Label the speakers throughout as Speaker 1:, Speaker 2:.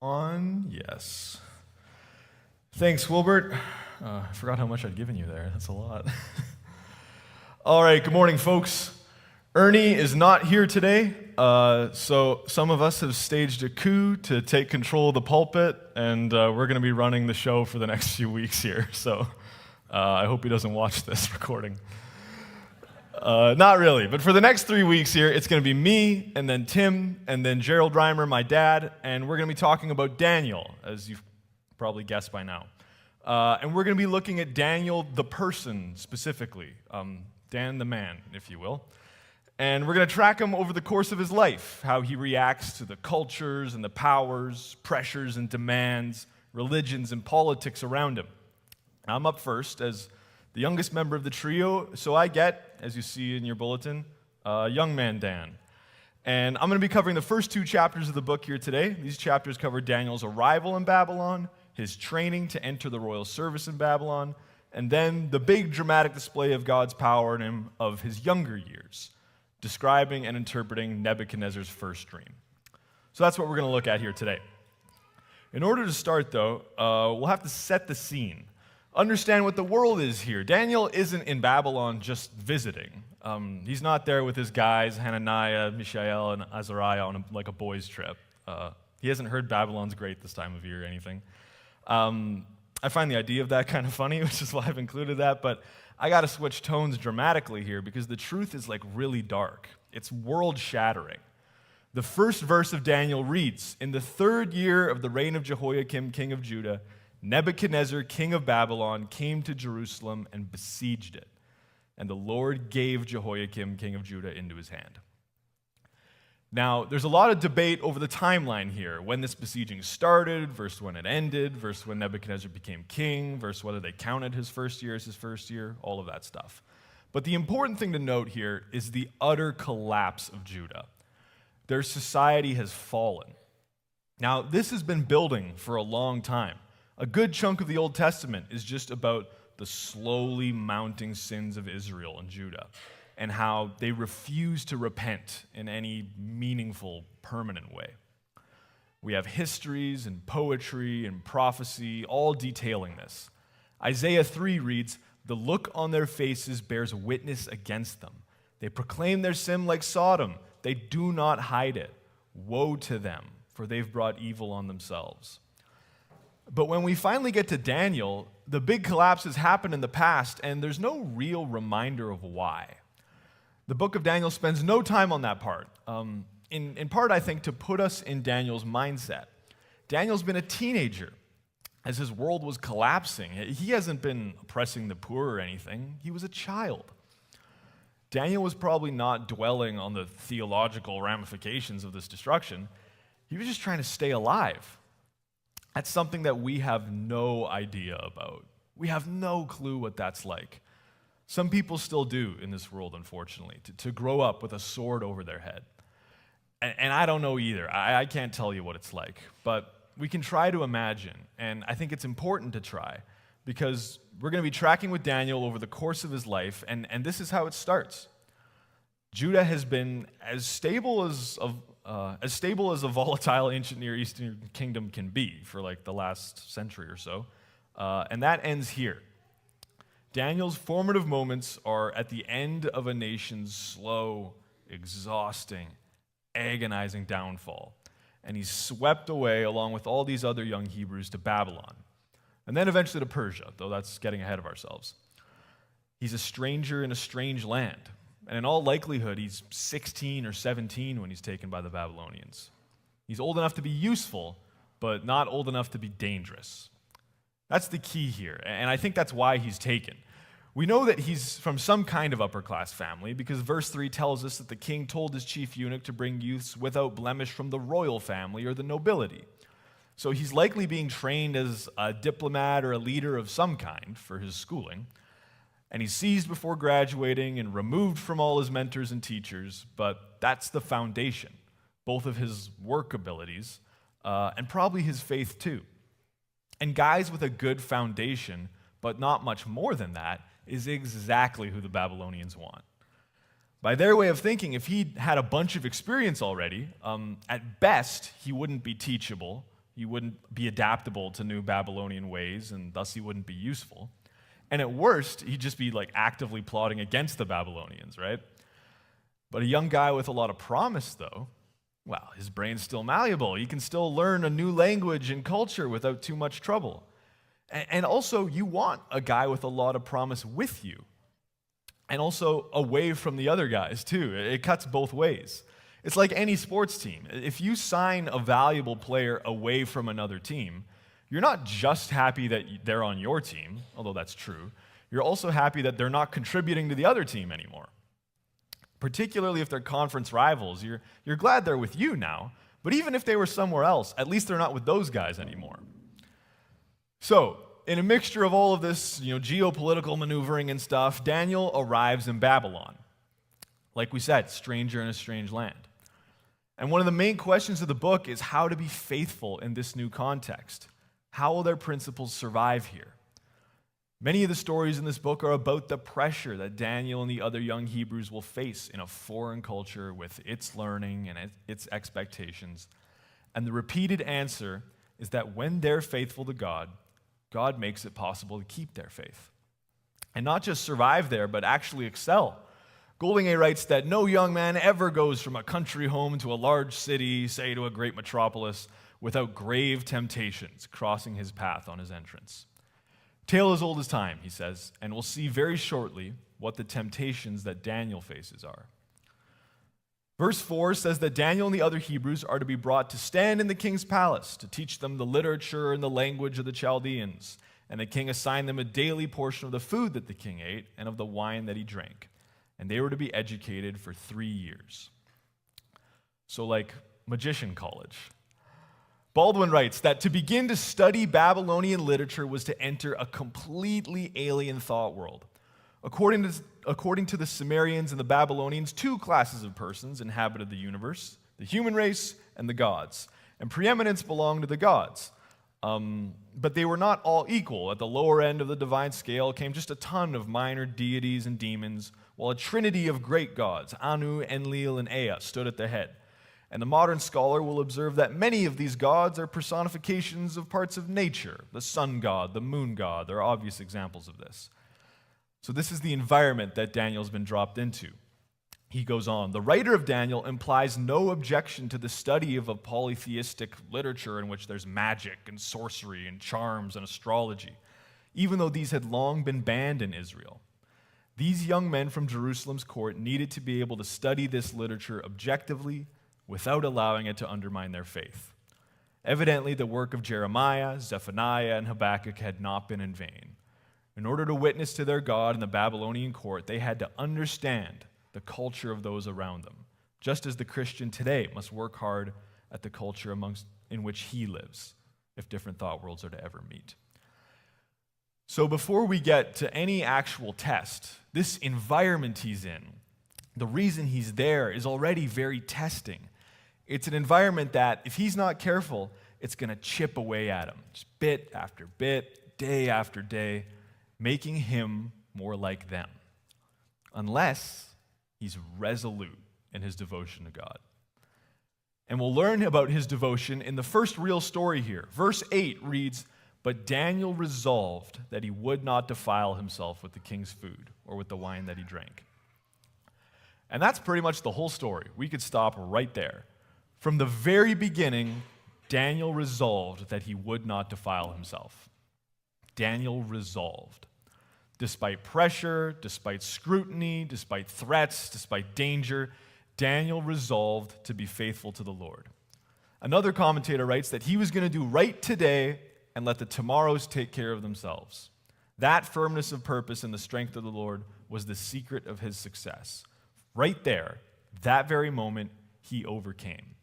Speaker 1: on? Yes. Thanks, Wilbert. I forgot how much I'd given you there. That's a lot. All right, good morning, folks. Ernie is not here today, so some of us have staged a coup to take control of the pulpit, and we're going to be running the show for the next few weeks here. So I hope he doesn't watch this recording. Not really, but for the next 3 weeks here, it's going to be me, and then Tim, and then Gerald Reimer, my dad, and we're going to be talking about Daniel, as you've probably guessed by now. And we're going to be looking at Daniel the person specifically, Dan the man, if you will. And we're going to track him over the course of his life, how he reacts to the cultures and the powers, pressures and demands, religions and politics around him. I'm up first as the youngest member of the trio, so I get, as you see in your bulletin, Young Man Dan. And I'm going to be covering the first 2 chapters of the book here today. These chapters cover Daniel's arrival in Babylon, his training to enter the royal service in Babylon, and then the big dramatic display of God's power in him of his younger years, describing and interpreting Nebuchadnezzar's first dream. So that's what we're going to look at here today. In order to start, though, we'll have to set the scene. Understand what the world is here. Daniel isn't in Babylon just visiting. He's not there with his guys, Hananiah, Mishael, and Azariah on like a boys' trip. He hasn't heard Babylon's great this time of year or anything. I find the idea of that kind of funny, which is why I've included that, but I got to switch tones dramatically here because the truth is like really dark. It's world-shattering. The first verse of Daniel reads, "In the 3rd year of the reign of Jehoiakim, king of Judah, Nebuchadnezzar, king of Babylon, came to Jerusalem and besieged it. And the Lord gave Jehoiakim, king of Judah, into his hand." Now, there's a lot of debate over the timeline here, when this besieging started, versus when it ended, versus when Nebuchadnezzar became king, versus whether they counted his first year as his first year, all of that stuff. But the important thing to note here is the utter collapse of Judah. Their society has fallen. Now, this has been building for a long time. A good chunk of the Old Testament is just about the slowly mounting sins of Israel and Judah, and how they refuse to repent in any meaningful, permanent way. We have histories and poetry and prophecy all detailing this. Isaiah 3 reads, "The look on their faces bears witness against them. They proclaim their sin like Sodom. They do not hide it. Woe to them, for they've brought evil on themselves." But when we finally get to Daniel, the big collapse has happened in the past, and there's no real reminder of why. The book of Daniel spends no time on that part, in part, I think, to put us in Daniel's mindset. Daniel's been a teenager as his world was collapsing. He hasn't been oppressing the poor or anything. He was a child. Daniel was probably not dwelling on the theological ramifications of this destruction. He was just trying to stay alive. That's something that we have no idea about. We have no clue what that's like. Some people still do in this world, unfortunately, to grow up with a sword over their head. And I don't know either. I can't tell you what it's like. But we can try to imagine, and I think it's important to try, because we're going to be tracking with Daniel over the course of his life, and this is how it starts. Judah has been as stable as a volatile ancient Near Eastern kingdom can be for like the last century or so, and that ends here. Daniel's formative moments are at the end of a nation's slow, exhausting, agonizing downfall, and he's swept away along with all these other young Hebrews to Babylon, and then eventually to Persia, though that's getting ahead of ourselves. He's a stranger in a strange land, and in all likelihood, he's 16 or 17 when he's taken by the Babylonians. He's old enough to be useful, but not old enough to be dangerous. That's the key here, and I think that's why he's taken. We know that he's from some kind of upper-class family because verse 3 tells us that the king told his chief eunuch to bring youths without blemish from the royal family or the nobility. So he's likely being trained as a diplomat or a leader of some kind for his schooling. And he's seized before graduating and removed from all his mentors and teachers, but that's the foundation, both of his work abilities and probably his faith too. And guys with a good foundation, but not much more than that, is exactly who the Babylonians want. By their way of thinking, if he had a bunch of experience already, at best, he wouldn't be teachable, He wouldn't be adaptable to new Babylonian ways, and thus he wouldn't be useful. And at worst, he'd just be like actively plotting against the Babylonians, right? But a young guy with a lot of promise, though, well, his brain's still malleable. He can still learn a new language and culture without too much trouble. And also, you want a guy with a lot of promise with you, and also away from the other guys, too. It cuts both ways. It's like any sports team. If you sign a valuable player away from another team, you're not just happy that they're on your team, although that's true. You're also happy that they're not contributing to the other team anymore. Particularly if they're conference rivals, you're glad they're with you now, but even if they were somewhere else, at least they're not with those guys anymore. So, in a mixture of all of this, geopolitical maneuvering and stuff, Daniel arrives in Babylon. Like we said, stranger in a strange land. And one of the main questions of the book is how to be faithful in this new context. How will their principles survive here? Many of the stories in this book are about the pressure that Daniel and the other young Hebrews will face in a foreign culture with its learning and its expectations. And the repeated answer is that when they're faithful to God, God makes it possible to keep their faith. And not just survive there, but actually excel. Goldingay writes that no young man ever goes from a country home to a large city, say to a great metropolis, without grave temptations crossing his path on his entrance. Tale as old as time, he says, and we'll see very shortly what the temptations that Daniel faces are. Verse 4 says that Daniel and the other Hebrews are to be brought to stand in the king's palace to teach them the literature and the language of the Chaldeans, and the king assigned them a daily portion of the food that the king ate and of the wine that he drank. And they were to be educated for 3 years. So like magician college. Baldwin writes that to begin to study Babylonian literature was to enter a completely alien thought world. According to the Sumerians and the Babylonians, 2 classes of persons inhabited the universe, the human race and the gods. And preeminence belonged to the gods. But they were not all equal. At the lower end of the divine scale came just a ton of minor deities and demons, while a trinity of great gods, Anu, Enlil, and Ea, stood at the head. And the modern scholar will observe that many of these gods are personifications of parts of nature. The sun god, the moon god, there are obvious examples of this. So this is the environment that Daniel's been dropped into. He goes on, the writer of Daniel implies no objection to the study of a polytheistic literature in which there's magic and sorcery and charms and astrology, even though these had long been banned in Israel. These young men from Jerusalem's court needed to be able to study this literature objectively without allowing it to undermine their faith. Evidently, the work of Jeremiah, Zephaniah, and Habakkuk had not been in vain. In order to witness to their God in the Babylonian court, they had to understand the culture of those around them, just as the Christian today must work hard at the culture in which he lives, if different thought worlds are to ever meet. So before we get to any actual test, this environment he's in, the reason he's there is already very testing. It's an environment that, if he's not careful, it's going to chip away at him, just bit after bit, day after day, making him more like them, unless he's resolute in his devotion to God. And we'll learn about his devotion in the first real story here. Verse 8 reads, "But Daniel resolved that he would not defile himself with the king's food or with the wine that he drank." And that's pretty much the whole story. We could stop right there. From the very beginning, Daniel resolved that he would not defile himself. Daniel resolved. Despite pressure, despite scrutiny, despite threats, despite danger, Daniel resolved to be faithful to the Lord. Another commentator writes that he was going to do right today and let the tomorrows take care of themselves. That firmness of purpose and the strength of the Lord was the secret of his success. Right there, that very moment, he overcame.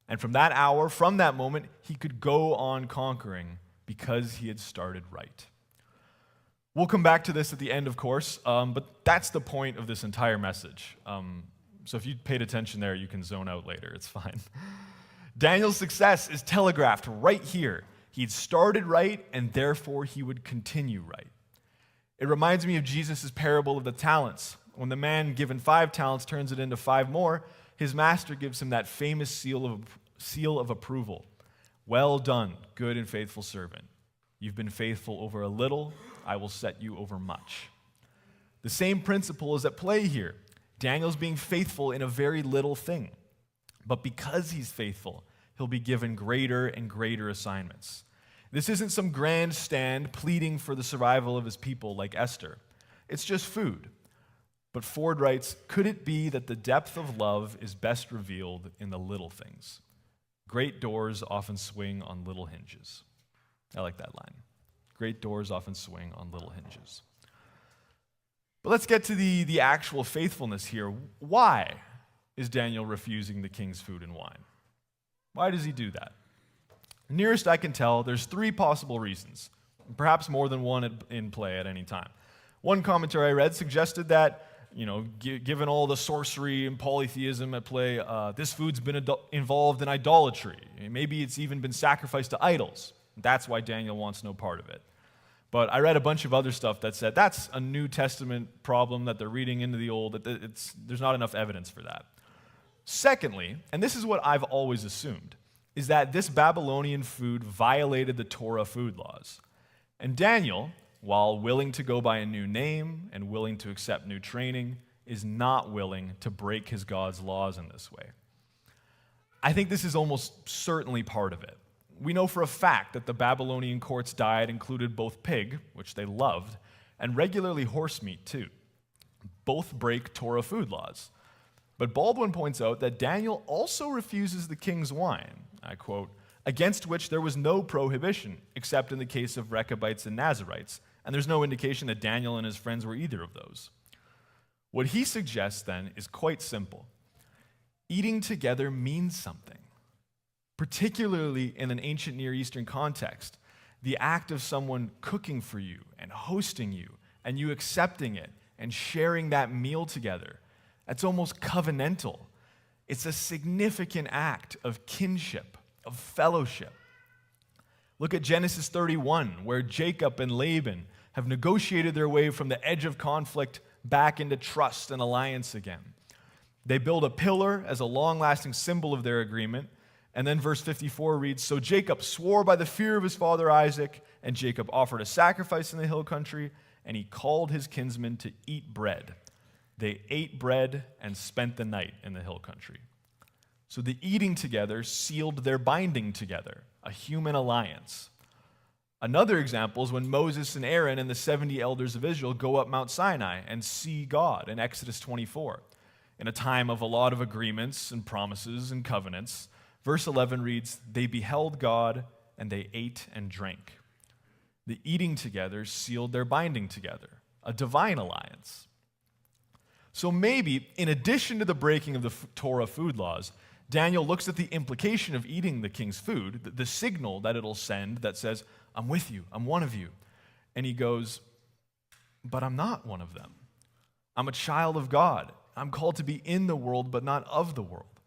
Speaker 1: And from that hour, from that moment, he could go on conquering because he had started right. We'll come back to this at the end, of course, but that's the point of this entire message. So if you paid attention there, you can zone out later. It's fine. Daniel's success is telegraphed right here. He'd started right, and therefore he would continue right. It reminds me of Jesus' parable of the talents. When the man given 5 talents turns it into 5 more, his master gives him that famous seal of approval. Well done, good and faithful servant. You've been faithful over a little, I will set you over much. The same principle is at play here. Daniel's being faithful in a very little thing. But because he's faithful, he'll be given greater and greater assignments. This isn't some grand stand pleading for the survival of his people like Esther. It's just food. But Ford writes, could it be that the depth of love is best revealed in the little things? Great doors often swing on little hinges. I like that line. Great doors often swing on little hinges. But let's get to the actual faithfulness here. Why is Daniel refusing the king's food and wine? Why does he do that? Nearest I can tell, there's three possible reasons, perhaps more than one in play at any time. One commentary I read suggested that, given all the sorcery and polytheism at play, this food's been involved in idolatry. Maybe it's even been sacrificed to idols. That's why Daniel wants no part of it. But I read a bunch of other stuff that said that's a New Testament problem that they're reading into the Old. There's not enough evidence for that. Secondly, and this is what I've always assumed, is that this Babylonian food violated the Torah food laws. And Daniel, while willing to go by a new name and willing to accept new training, is not willing to break his God's laws in this way. I think this is almost certainly part of it. We know for a fact that the Babylonian court's diet included both pig, which they loved, and regularly horse meat too. Both break Torah food laws. But Baldwin points out that Daniel also refuses the king's wine, I quote, against which there was no prohibition, except in the case of Rechabites and Nazarites, and there's no indication that Daniel and his friends were either of those. What he suggests then is quite simple. Eating together means something, particularly in an ancient Near Eastern context. The act of someone cooking for you and hosting you, and you accepting it and sharing that meal together, that's almost covenantal. It's a significant act of kinship, of fellowship. Look at Genesis 31, where Jacob and Laban have negotiated their way from the edge of conflict back into trust and alliance again. They build a pillar as a long-lasting symbol of their agreement, and then verse 54 reads, so Jacob swore by the fear of his father Isaac, and Jacob offered a sacrifice in the hill country, and he called his kinsmen to eat bread. They ate bread and spent the night in the hill country. So the eating together sealed their binding together, a human alliance. Another example is when Moses and Aaron and the 70 elders of Israel go up Mount Sinai and see God in Exodus 24. In a time of a lot of agreements and promises and covenants, verse 11 reads, they beheld God and they ate and drank. The eating together sealed their binding together, a divine alliance. So maybe, in addition to the breaking of the Torah food laws, Daniel looks at the implication of eating the king's food, the signal that it'll send that says, I'm with you, I'm one of you. And he goes, but I'm not one of them. I'm a child of God. I'm called to be in the world, but not of the world.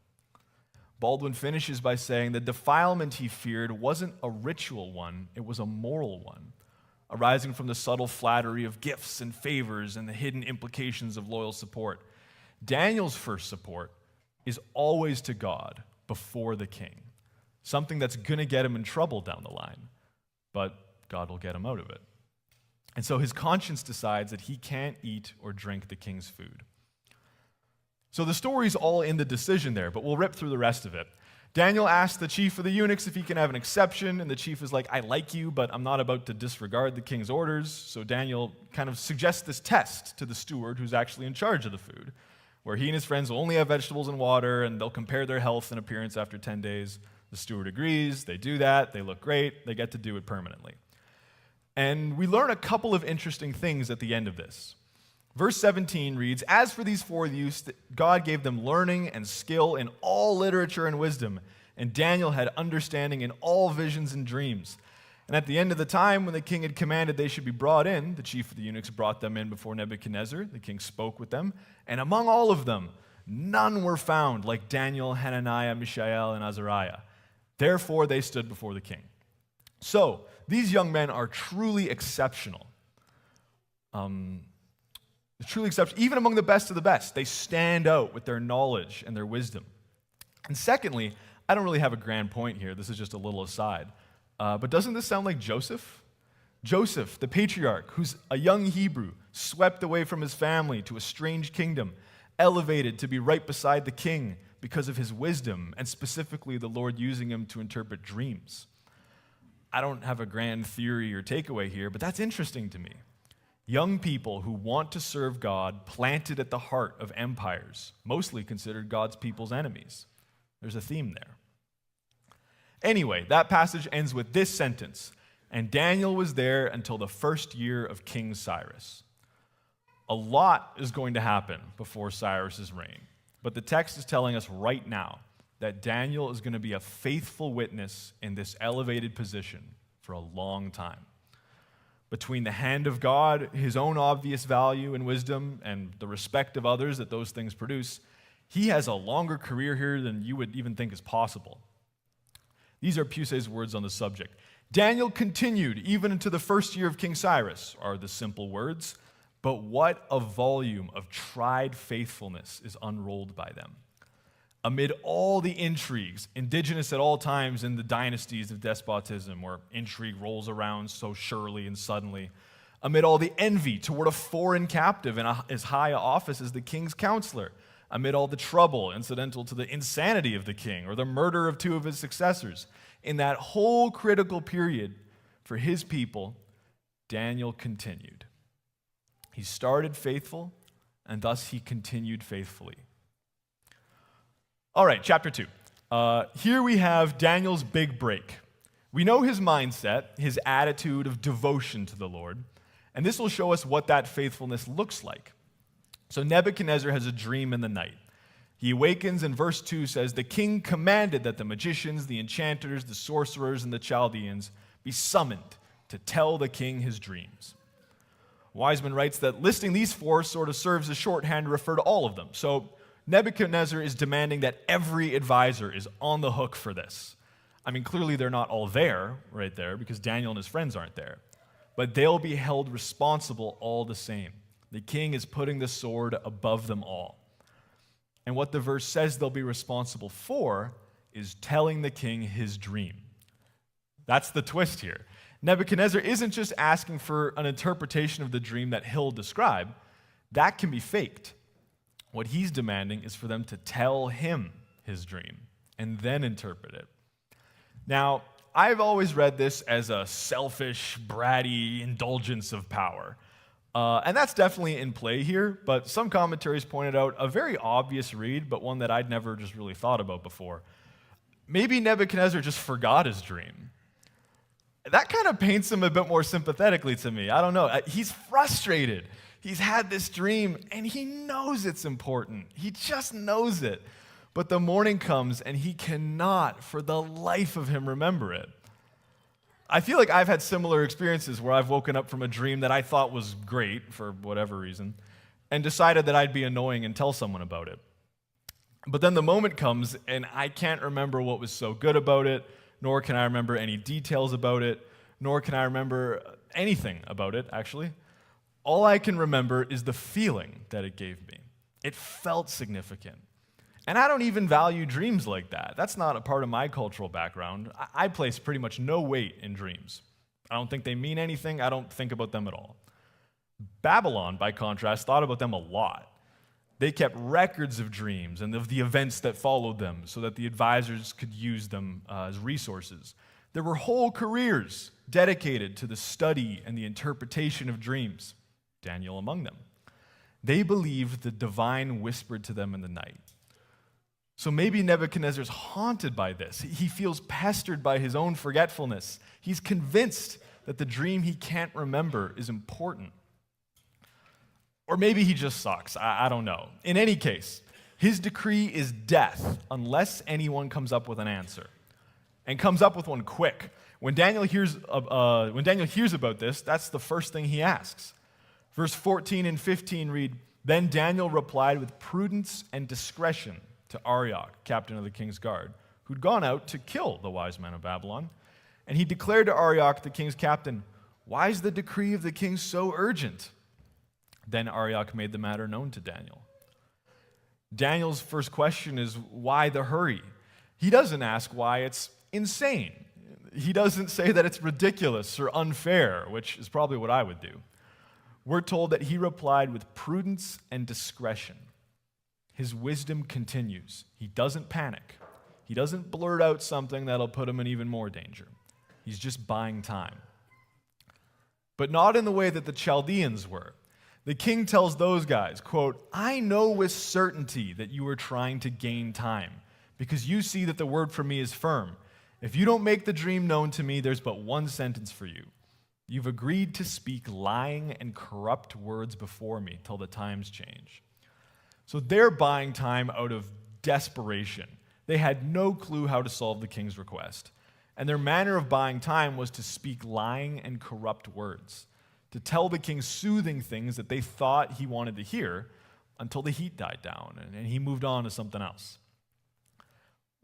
Speaker 1: Baldwin finishes by saying the defilement he feared wasn't a ritual one, it was a moral one, arising from the subtle flattery of gifts and favors and the hidden implications of loyal support. Daniel's first support is always to God before the king, something that's going to get him in trouble down the line, but God will get him out of it. And so his conscience decides that he can't eat or drink the king's food. So the story's all in the decision there, but we'll rip through the rest of it. Daniel asks the chief of the eunuchs if he can have an exception, and the chief is like, I like you, but I'm not about to disregard the king's orders. So Daniel kind of suggests this test to the steward who's actually in charge of the food, where he and his friends will only have vegetables and water, and they'll compare their health and appearance after 10 days. The steward agrees, they do that, they look great, they get to do it permanently. And we learn a couple of interesting things at the end of this. Verse 17 reads, as for these four youths, God gave them learning and skill in all literature and wisdom, and Daniel had understanding in all visions and dreams. And at the end of the time, when the king had commanded they should be brought in, the chief of the eunuchs brought them in before Nebuchadnezzar. The king spoke with them, and among all of them, none were found like Daniel, Hananiah, Mishael, and Azariah. Therefore, they stood before the king. So, these young men are truly exceptional. Truly exceptional. Even among the best of the best, they stand out with their knowledge and their wisdom. And secondly, I don't really have a grand point here. This is just a little aside. But doesn't this sound like Joseph? Joseph, the patriarch, who's a young Hebrew, swept away from his family to a strange kingdom, elevated to be right beside the king because of his wisdom, and specifically the Lord using him to interpret dreams. I don't have a grand theory or takeaway here, but that's interesting to me. Young people who want to serve God planted at the heart of empires, mostly considered God's people's enemies. There's a theme there. Anyway, that passage ends with this sentence, and Daniel was there until the first year of King Cyrus. A lot is going to happen before Cyrus's reign, but the text is telling us right now that Daniel is going to be a faithful witness in this elevated position for a long time. Between the hand of God, his own obvious value and wisdom, and the respect of others that those things produce, he has a longer career here than you would even think is possible. These are Pusey's words on the subject. Daniel continued even into the first year of King Cyrus, are the simple words, but what a volume of tried faithfulness is unrolled by them. Amid all the intrigues, indigenous at all times in the dynasties of despotism, where intrigue rolls around so surely and suddenly, amid all the envy toward a foreign captive in as high an office as the king's counselor, amid all the trouble incidental to the insanity of the king or the murder of two of his successors, in that whole critical period for his people, Daniel continued. He started faithful, and thus he continued faithfully. All right, chapter 2. Here we have Daniel's big break. We know his mindset, his attitude of devotion to the Lord, and this will show us what that faithfulness looks like. So Nebuchadnezzar has a dream in the night. He awakens, and verse 2 says, "The king commanded that the magicians, the enchanters, the sorcerers, and the Chaldeans be summoned to tell the king his dreams." Wiseman writes that listing these four sort of serves as shorthand to refer to all of them. So Nebuchadnezzar is demanding that every advisor is on the hook for this. I mean, clearly they're not all there, right there, because Daniel and his friends aren't there. But they'll be held responsible all the same. The king is putting the sword above them all. And what the verse says they'll be responsible for is telling the king his dream. That's the twist here. Nebuchadnezzar isn't just asking for an interpretation of the dream that he'll describe. That can be faked. What he's demanding is for them to tell him his dream and then interpret it. Now, I've always read this as a selfish, bratty indulgence of power. And that's definitely in play here, but some commentaries pointed out a very obvious read, but one that I'd never just really thought about before. Maybe Nebuchadnezzar just forgot his dream. That kind of paints him a bit more sympathetically to me. I don't know. He's frustrated. He's had this dream, and he knows it's important. He just knows it. But the morning comes, and he cannot, for the life of him, remember it. I feel like I've had similar experiences where I've woken up from a dream that I thought was great, for whatever reason, and decided that I'd be annoying and tell someone about it. But then the moment comes, and I can't remember what was so good about it, nor can I remember any details about it, nor can I remember anything about it, actually. All I can remember is the feeling that it gave me. It felt significant. And I don't even value dreams like that. That's not a part of my cultural background. I place pretty much no weight in dreams. I don't think they mean anything. I don't think about them at all. Babylon, by contrast, thought about them a lot. They kept records of dreams and of the events that followed them so that the advisors could use them as resources. There were whole careers dedicated to the study and the interpretation of dreams, Daniel among them. They believed the divine whispered to them in the night. So maybe Nebuchadnezzar's haunted by this. He feels pestered by his own forgetfulness. He's convinced that the dream he can't remember is important. Or maybe he just sucks. I don't know. In any case, his decree is death unless anyone comes up with an answer, and comes up with one quick. When Daniel hears about this, that's the first thing he asks. Verse 14 and 15 read, "Then Daniel replied with prudence and discretion to Arioch, captain of the king's guard, who'd gone out to kill the wise men of Babylon. And he declared to Arioch, the king's captain, 'Why is the decree of the king so urgent?' Then Arioch made the matter known to Daniel." Daniel's first question is, why the hurry? He doesn't ask why it's insane. He doesn't say that it's ridiculous or unfair, which is probably what I would do. We're told that he replied with prudence and discretion. His wisdom continues. He doesn't panic. He doesn't blurt out something that'll put him in even more danger. He's just buying time. But not in the way that the Chaldeans were. The king tells those guys, quote, "I know with certainty that you are trying to gain time, because you see that the word for me is firm. If you don't make the dream known to me, there's but one sentence for you. You've agreed to speak lying and corrupt words before me till the times change." So they're buying time out of desperation. They had no clue how to solve the king's request. And their manner of buying time was to speak lying and corrupt words, to tell the king soothing things that they thought he wanted to hear until the heat died down and he moved on to something else.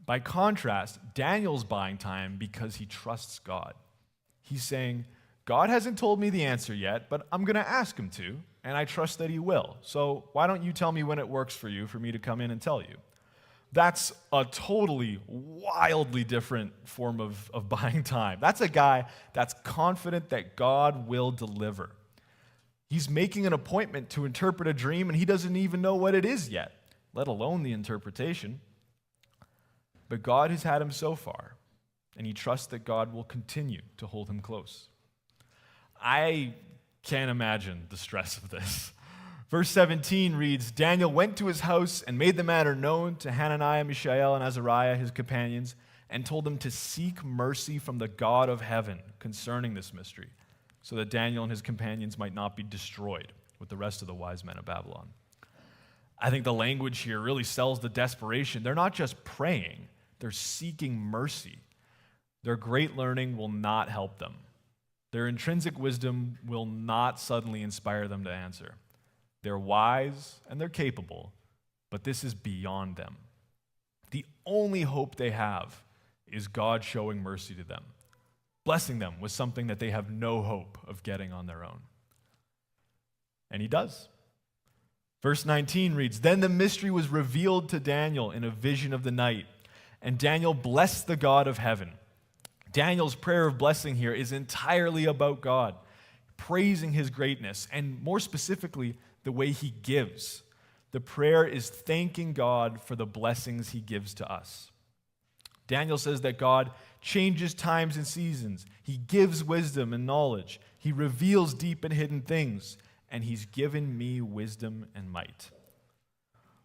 Speaker 1: By contrast, Daniel's buying time because he trusts God. He's saying, God hasn't told me the answer yet, but I'm going to ask him to, and I trust that he will. So why don't you tell me when it works for you for me to come in and tell you? That's a totally, wildly different form of buying time. That's a guy that's confident that God will deliver. He's making an appointment to interpret a dream, and he doesn't even know what it is yet, let alone the interpretation. But God has had him so far, and he trusts that God will continue to hold him close. I can't imagine the stress of this. Verse 17 reads, Daniel went to his house and made the matter known to Hananiah, Mishael, and Azariah, his companions, and told them to seek mercy from the God of heaven concerning this mystery, so that Daniel and his companions might not be destroyed with the rest of the wise men of Babylon. I think the language here really sells the desperation. They're not just praying, they're seeking mercy. Their great learning will not help them. Their intrinsic wisdom will not suddenly inspire them to answer. They're wise and they're capable, but this is beyond them. The only hope they have is God showing mercy to them, blessing them with something that they have no hope of getting on their own. And he does. Verse 19 reads, Then the mystery was revealed to Daniel in a vision of the night, and Daniel blessed the God of heaven. Daniel's prayer of blessing here is entirely about God, praising his greatness, and more specifically, the way he gives. The prayer is thanking God for the blessings he gives to us. Daniel says that God changes times and seasons. He gives wisdom and knowledge. He reveals deep and hidden things, and he's given me wisdom and might.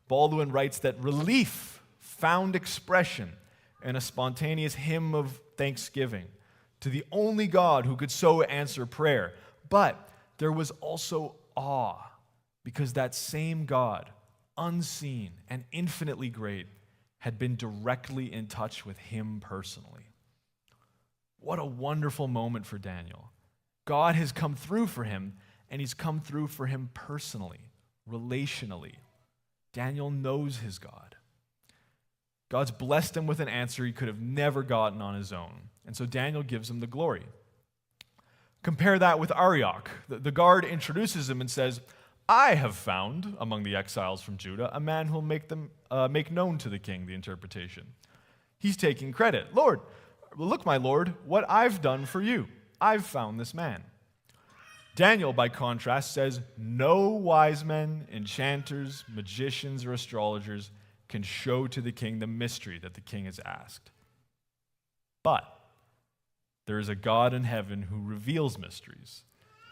Speaker 1: Baldwin writes that relief found expression in a spontaneous hymn of thanksgiving to the only God who could so answer prayer. But there was also awe, because that same God, unseen and infinitely great, had been directly in touch with him personally. What a wonderful moment for Daniel. God has come through for him, and he's come through for him personally, relationally. Daniel knows his God. God's blessed him with an answer he could have never gotten on his own, and so Daniel gives him the glory. Compare that with Arioch. The guard introduces him and says, I have found among the exiles from Judah a man who will make known to the king the interpretation. He's taking credit. Lord, look, my Lord, what I've done for you. I've found this man. Daniel, by contrast, says, No wise men, enchanters, magicians, or astrologers can show to the king the mystery that the king has asked. But there is a God in heaven who reveals mysteries,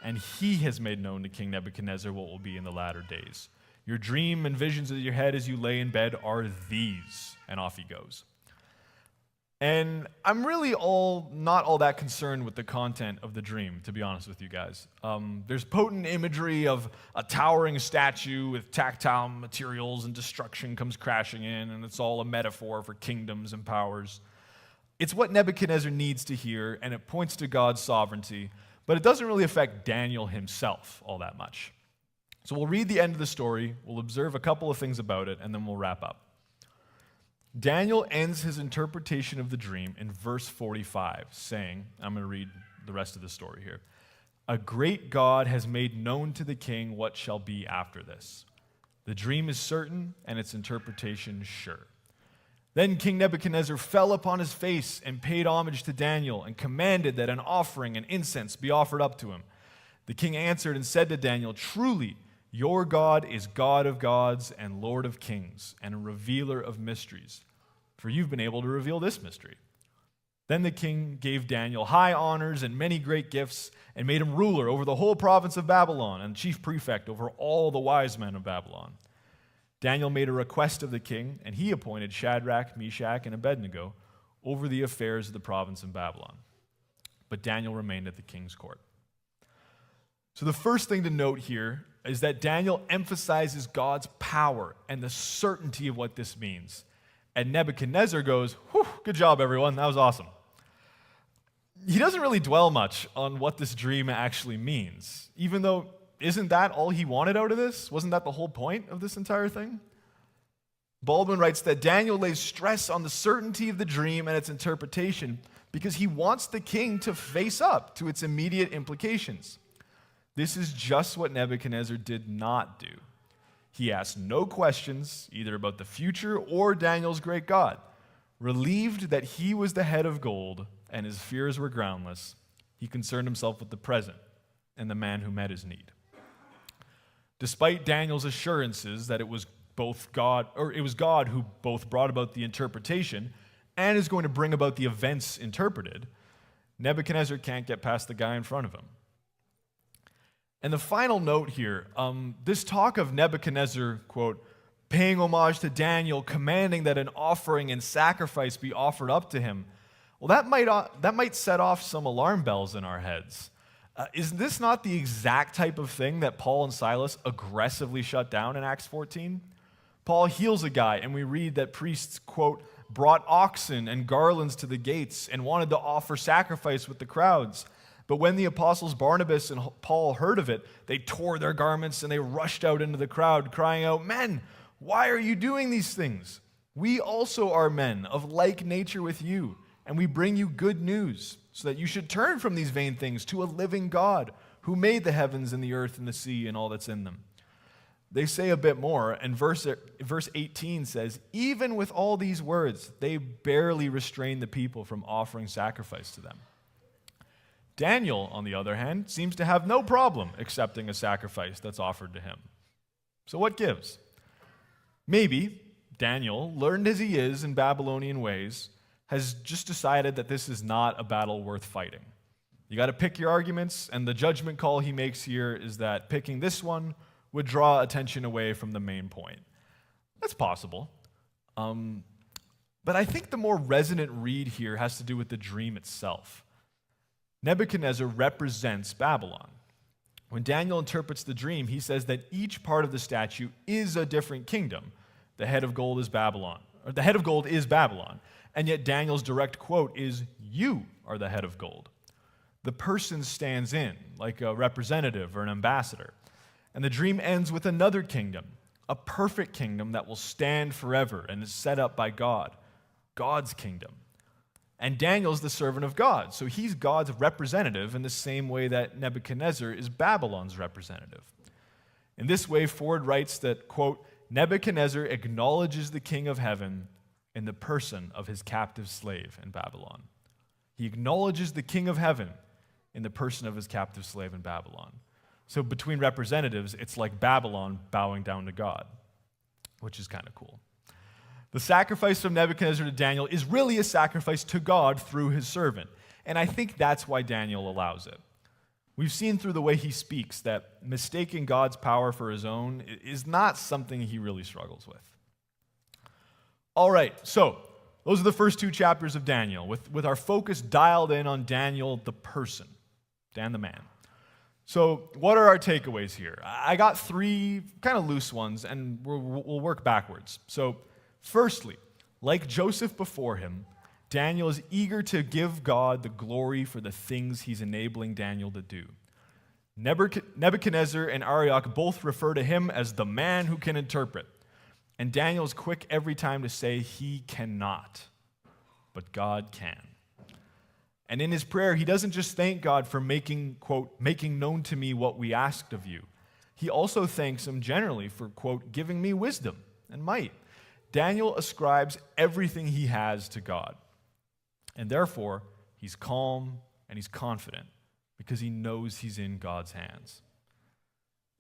Speaker 1: and he has made known to King Nebuchadnezzar what will be in the latter days. Your dream and visions of your head as you lay in bed are these. And off he goes. And I'm really not all that concerned with the content of the dream, to be honest with you guys. There's potent imagery of a towering statue with tactile materials, and destruction comes crashing in, and it's all a metaphor for kingdoms and powers. It's what Nebuchadnezzar needs to hear, and it points to God's sovereignty, but it doesn't really affect Daniel himself all that much. So we'll read the end of the story, we'll observe a couple of things about it, and then we'll wrap up. Daniel ends his interpretation of the dream in verse 45, saying, I'm going to read the rest of the story here. A great God has made known to the king what shall be after this. The dream is certain, and its interpretation sure. Then King Nebuchadnezzar fell upon his face and paid homage to Daniel and commanded that an offering and incense be offered up to him. The king answered and said to Daniel, "Truly, your God is God of gods and Lord of kings and a revealer of mysteries, for you've been able to reveal this mystery." Then the king gave Daniel high honors and many great gifts and made him ruler over the whole province of Babylon and chief prefect over all the wise men of Babylon. Daniel made a request of the king, and he appointed Shadrach, Meshach, and Abednego over the affairs of the province of Babylon. But Daniel remained at the king's court. So the first thing to note here is that Daniel emphasizes God's power and the certainty of what this means. And Nebuchadnezzar goes, "Whew, good job, everyone. That was awesome." He doesn't really dwell much on what this dream actually means, even though, isn't that all he wanted out of this? Wasn't that the whole point of this entire thing? Baldwin writes that Daniel lays stress on the certainty of the dream and its interpretation because he wants the king to face up to its immediate implications. This is just what Nebuchadnezzar did not do. He asked no questions, either about the future or Daniel's great God. Relieved that he was the head of gold and his fears were groundless, he concerned himself with the present and the man who met his need. Despite Daniel's assurances that it was God who both brought about the interpretation and is going to bring about the events interpreted, Nebuchadnezzar can't get past the guy in front of him. And the final note here, this talk of Nebuchadnezzar, quote, paying homage to Daniel, commanding that an offering and sacrifice be offered up to him, well, that might set off some alarm bells in our heads. Is this not the exact type of thing that Paul and Silas aggressively shut down in Acts 14? Paul heals a guy, and we read that priests, quote, brought oxen and garlands to the gates and wanted to offer sacrifice with the crowds. But when the apostles Barnabas and Paul heard of it, they tore their garments and they rushed out into the crowd, crying out, "Men, why are you doing these things? We also are men of like nature with you, and we bring you good news, so that you should turn from these vain things to a living God who made the heavens and the earth and the sea and all that's in them." They say a bit more, and verse 18 says, "Even with all these words, they barely restrained the people from offering sacrifice to them." Daniel, on the other hand, seems to have no problem accepting a sacrifice that's offered to him. So what gives? Maybe Daniel, learned as he is in Babylonian ways, has just decided that this is not a battle worth fighting. You got to pick your arguments, and the judgment call he makes here is that picking this one would draw attention away from the main point. That's possible. But I think the more resonant read here has to do with the dream itself. Nebuchadnezzar represents Babylon. When Daniel interprets the dream, he says that each part of the statue is a different kingdom. The head of gold is Babylon, and yet Daniel's direct quote is, "You are the head of gold." The person stands in, like a representative or an ambassador. And the dream ends with another kingdom, a perfect kingdom that will stand forever and is set up by God, God's kingdom. And Daniel's the servant of God, so he's God's representative in the same way that Nebuchadnezzar is Babylon's representative. In this way, Ford writes that, quote, Nebuchadnezzar acknowledges the king of heaven in the person of his captive slave in Babylon. He acknowledges the king of heaven in the person of his captive slave in Babylon. So between representatives, it's like Babylon bowing down to God, which is kind of cool. The sacrifice from Nebuchadnezzar to Daniel is really a sacrifice to God through his servant. And I think that's why Daniel allows it. We've seen through the way he speaks that mistaking God's power for his own is not something he really struggles with. All right, so those are the first two chapters of Daniel, with our focus dialed in on Daniel the person, Dan the man. So what are our takeaways here? I got three kind of loose ones, and we'll work backwards. So firstly, like Joseph before him, Daniel is eager to give God the glory for the things he's enabling Daniel to do. Nebuchadnezzar and Arioch both refer to him as the man who can interpret. And Daniel is quick every time to say he cannot, but God can. And in his prayer, he doesn't just thank God for making, quote, making known to me what we asked of you. He also thanks him generally for, quote, giving me wisdom and might. Daniel ascribes everything he has to God. And therefore, he's calm and he's confident because he knows he's in God's hands.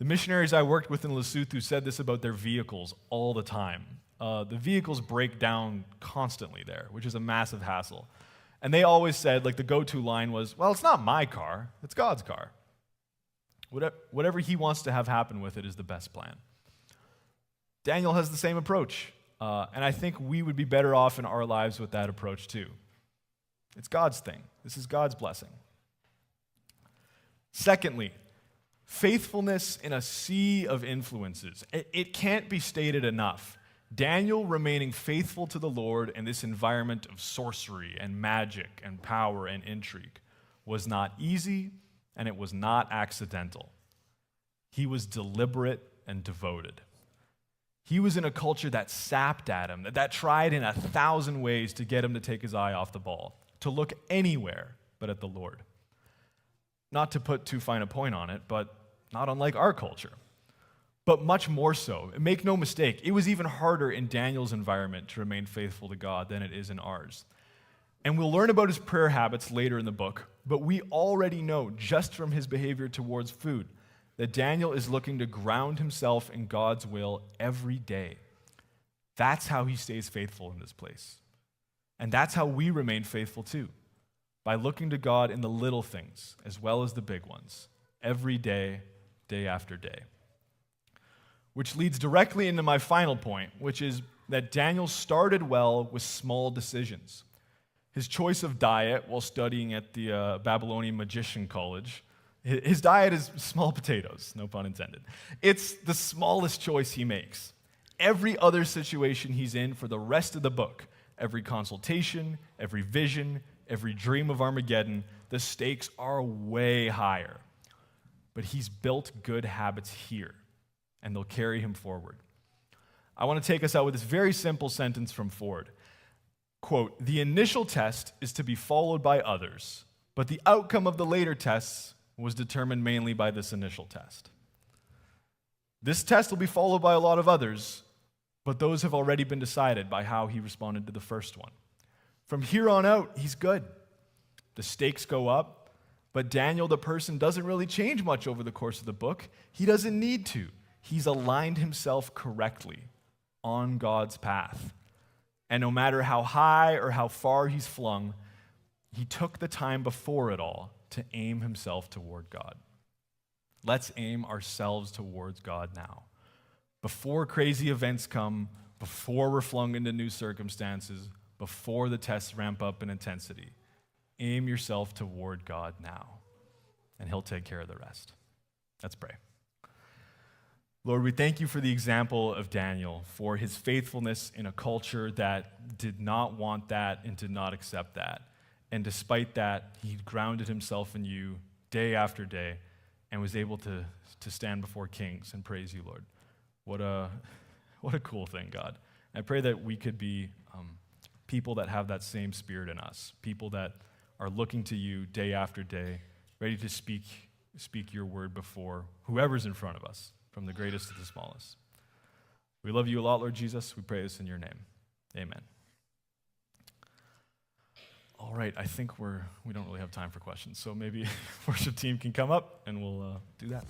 Speaker 1: The missionaries I worked with in Lesotho said this about their vehicles all the time. The vehicles break down constantly there, which is a massive hassle. And they always said, like the go-to line was, well, it's not my car, it's God's car. Whatever he wants to have happen with it is the best plan. Daniel has the same approach, and I think we would be better off in our lives with that approach too. It's God's thing. This is God's blessing. Secondly, faithfulness in a sea of influences. It can't be stated enough. Daniel remaining faithful to the Lord in this environment of sorcery and magic and power and intrigue was not easy, and it was not accidental. He was deliberate and devoted. He was in a culture that sapped at him, that tried in 1,000 ways to get him to take his eye off the ball, to look anywhere but at the Lord. Not to put too fine a point on it, but not unlike our culture. But much more so. Make no mistake, it was even harder in Daniel's environment to remain faithful to God than it is in ours. And we'll learn about his prayer habits later in the book, but we already know, just from his behavior towards food, that Daniel is looking to ground himself in God's will every day. That's how he stays faithful in this place. And that's how we remain faithful too, by looking to God in the little things as well as the big ones, every day, day after day. Which leads directly into my final point, which is that Daniel started well with small decisions. His choice of diet while studying at the Babylonian Magician College, his diet is small potatoes, no pun intended. It's the smallest choice he makes. Every other situation he's in for the rest of the book, every consultation, every vision, every dream of Armageddon, the stakes are way higher. But he's built good habits here, and they'll carry him forward. I want to take us out with this very simple sentence from Ford. Quote, "The initial test is to be followed by others, but the outcome of the later tests was determined mainly by this initial test." This test will be followed by a lot of others, but those have already been decided by how he responded to the first one. From here on out, he's good. The stakes go up, but Daniel, the person, doesn't really change much over the course of the book. He doesn't need to. He's aligned himself correctly on God's path. And no matter how high or how far he's flung, he took the time before it all to aim himself toward God. Let's aim ourselves towards God now. Before crazy events come, before we're flung into new circumstances, before the tests ramp up in intensity, aim yourself toward God now, and he'll take care of the rest. Let's pray. Lord, we thank you for the example of Daniel, for his faithfulness in a culture that did not want that and did not accept that. And despite that, he grounded himself in you day after day and was able to stand before kings and praise you, Lord. What a cool thing, God. And I pray that we could be people that have that same spirit in us, people that are looking to you day after day, ready to speak your word before whoever's in front of us, from the greatest to the smallest. We love you a lot, Lord Jesus. We pray this in your name. Amen. All right, I think we don't really have time for questions, so maybe worship team can come up and we'll do that.